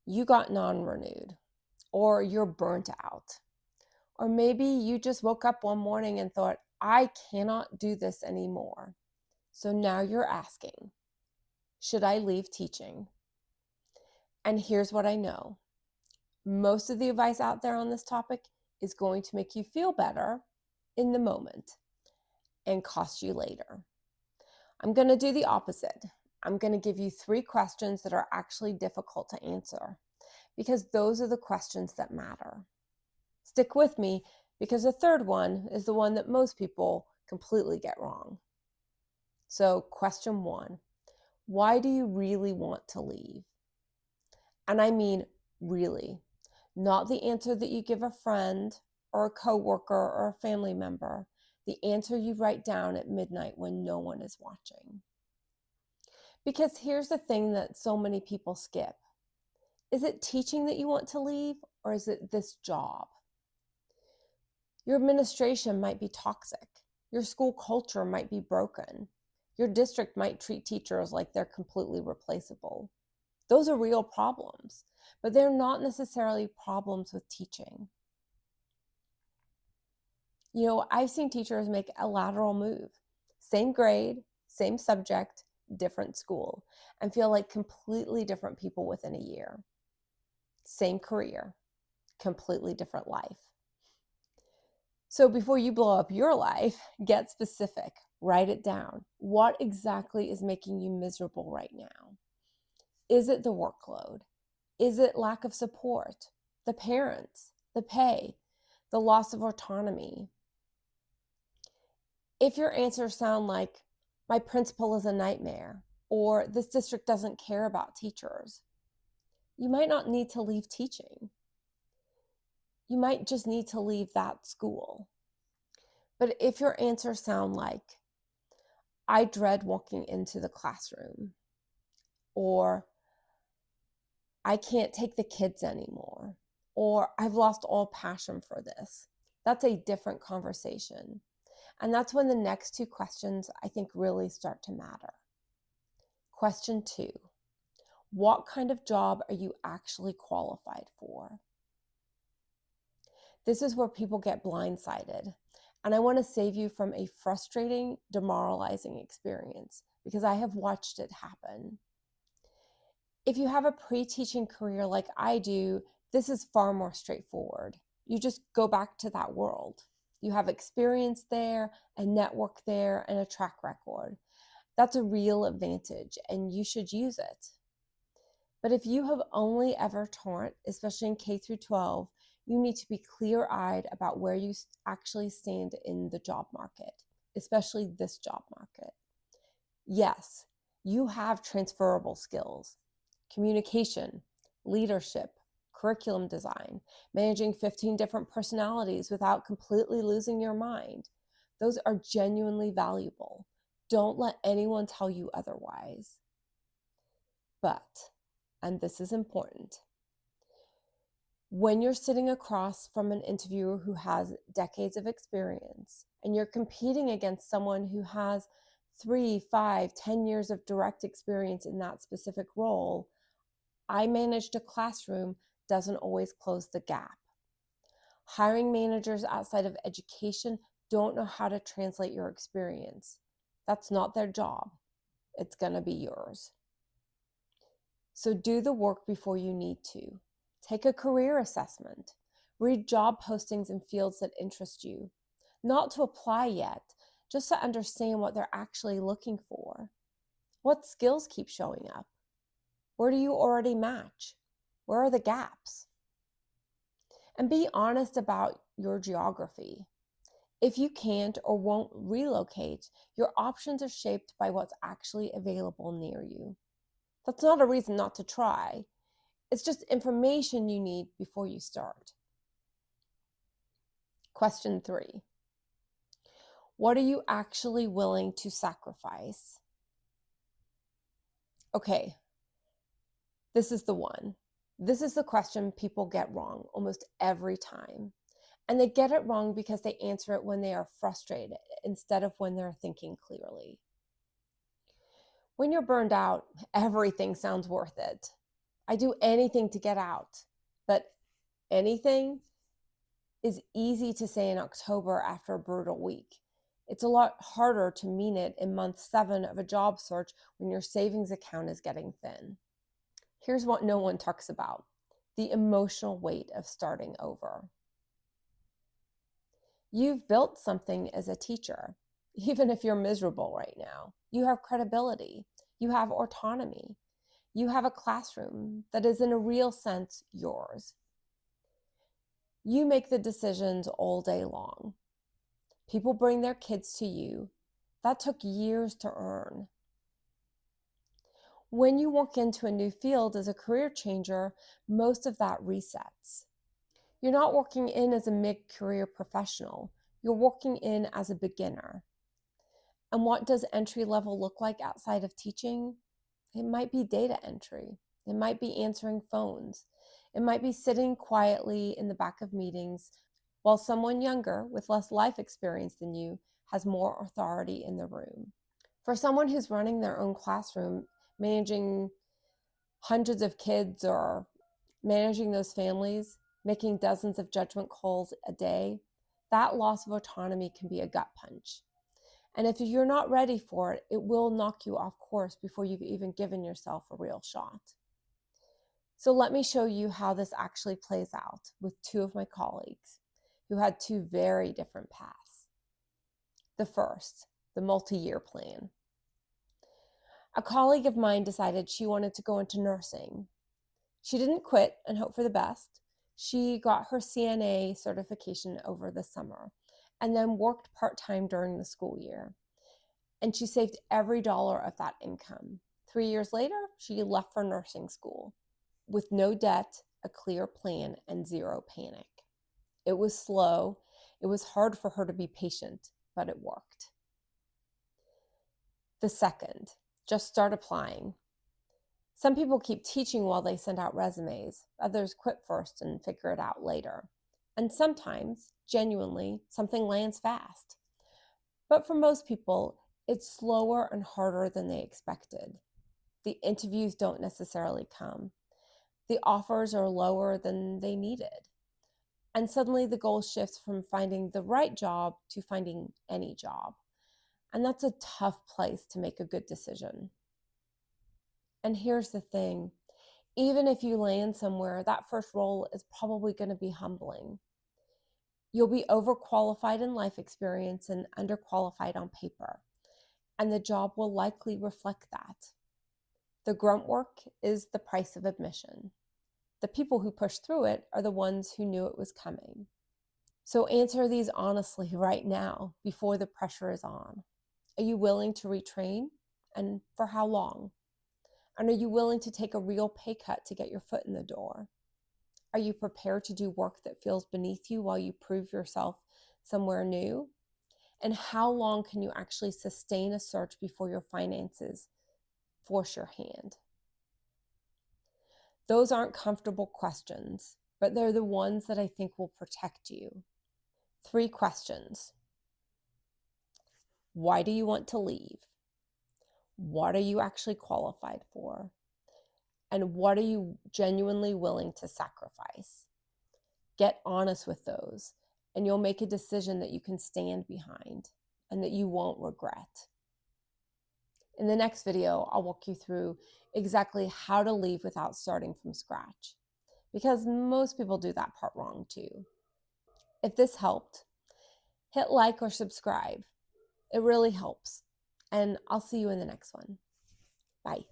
you got non-renewed, or you're burnt out. Or maybe you just woke up one morning and thought, I cannot do this anymore. So now you're asking, should I leave teaching? And here's what I know. Most of the advice out there on this topic is going to make you feel better in the moment and cost you later. I'm going to do the opposite. I'm going to give you 3 questions that are actually difficult to answer because those are the questions that matter. Stick with me because the third one is the one that most people completely get wrong. So, question 1, why do you really want to leave? And I mean really, not the answer that you give a friend or a coworker or a family member, the answer you write down at midnight when no one is watching. Because here's the thing that so many people skip. Is it teaching that you want to leave, or is it this job? Your administration might be toxic. Your school culture might be broken. Your district might treat teachers like they're completely replaceable. Those are real problems, but they're not necessarily problems with teaching. I've seen teachers make a lateral move, same grade, same subject, different school, and feel like completely different people within a year. Same career, completely different life. So before you blow up your life, get specific, write it down. What exactly is making you miserable right now? Is it the workload? Is it lack of support? The parents, the pay, the loss of autonomy? If your answers sound like, my principal is a nightmare, or this district doesn't care about teachers, you might not need to leave teaching. You might just need to leave that school. But if your answers sound like, I dread walking into the classroom, or I can't take the kids anymore, or I've lost all passion for this, that's a different conversation. And that's when the next 2 questions I think really start to matter. Question 2, what kind of job are you actually qualified for? This is where people get blindsided. And I want to save you from a frustrating, demoralizing experience because I have watched it happen. If you have a pre-teaching career like I do, this is far more straightforward. You just go back to that world. You have experience there, a network there, and a track record. That's a real advantage, and you should use it. But if you have only ever taught, especially in K through 12, you need to be clear-eyed about where you actually stand in the job market, especially this job market. Yes, you have transferable skills: communication, leadership, curriculum design, managing 15 different personalities without completely losing your mind. Those are genuinely valuable. Don't let anyone tell you otherwise. But, and this is important, when you're sitting across from an interviewer who has decades of experience and you're competing against someone who has 3, 5, 10 years of direct experience in that specific role, I managed a classroom doesn't always close the gap. Hiring managers outside of education don't know how to translate your experience. That's not their job. It's going to be yours. So do the work before you need to. Take a career assessment. Read job postings in fields that interest you. Not to apply yet, just to understand what they're actually looking for. What skills keep showing up? Where do you already match? Where are the gaps? And be honest about your geography. If you can't or won't relocate, your options are shaped by what's actually available near you. That's not a reason not to try. It's just information you need before you start. Question 3, what are you actually willing to sacrifice? Okay, this is the one. This is the question people get wrong almost every time. And they get it wrong because they answer it when they are frustrated instead of when they're thinking clearly. When you're burned out, everything sounds worth it. I do anything to get out. But anything is easy to say in October after a brutal week. It's a lot harder to mean it in month 7 of a job search when your savings account is getting thin. Here's what no one talks about: the emotional weight of starting over. You've built something as a teacher, even if you're miserable right now. You have credibility, you have autonomy, you have a classroom that is, in a real sense, yours. You make the decisions all day long. People bring their kids to you. That took years to earn. When you walk into a new field as a career changer, most of that resets. You're not walking in as a mid-career professional. You're walking in as a beginner. And what does entry level look like outside of teaching? It might be data entry. It might be answering phones. It might be sitting quietly in the back of meetings while someone younger with less life experience than you has more authority in the room. For someone who's running their own classroom, managing hundreds of kids or managing those families, making dozens of judgment calls a day, that loss of autonomy can be a gut punch. And if you're not ready for it, it will knock you off course before you've even given yourself a real shot. So let me show you how this actually plays out with 2 of my colleagues who had 2 very different paths. The first, the multi-year plan. A colleague of mine decided she wanted to go into nursing. She didn't quit and hope for the best. She got her CNA certification over the summer and then worked part-time during the school year. And she saved every dollar of that income. 3 years later, she left for nursing school with no debt, a clear plan, and zero panic. It was slow. It was hard for her to be patient, but it worked. The second, just start applying. Some people keep teaching while they send out resumes. Others quit first and figure it out later. And sometimes, genuinely, something lands fast. But for most people, it's slower and harder than they expected. The interviews don't necessarily come. The offers are lower than they needed. And suddenly the goal shifts from finding the right job to finding any job. And that's a tough place to make a good decision. And here's the thing, even if you land somewhere, that first role is probably going to be humbling. You'll be overqualified in life experience and underqualified on paper, and the job will likely reflect that. The grunt work is the price of admission. The people who push through it are the ones who knew it was coming. So answer these honestly right now before the pressure is on. Are you willing to retrain? And for how long? And are you willing to take a real pay cut to get your foot in the door? Are you prepared to do work that feels beneath you while you prove yourself somewhere new? And how long can you actually sustain a search before your finances force your hand? Those aren't comfortable questions, but they're the ones that I think will protect you. 3 questions. Why do you want to leave? What are you actually qualified for? And what are you genuinely willing to sacrifice? Get honest with those, and you'll make a decision that you can stand behind and that you won't regret. In the next video, I'll walk you through exactly how to leave without starting from scratch, because most people do that part wrong too. If this helped, hit like or subscribe. It really helps. And I'll see you in the next one. Bye.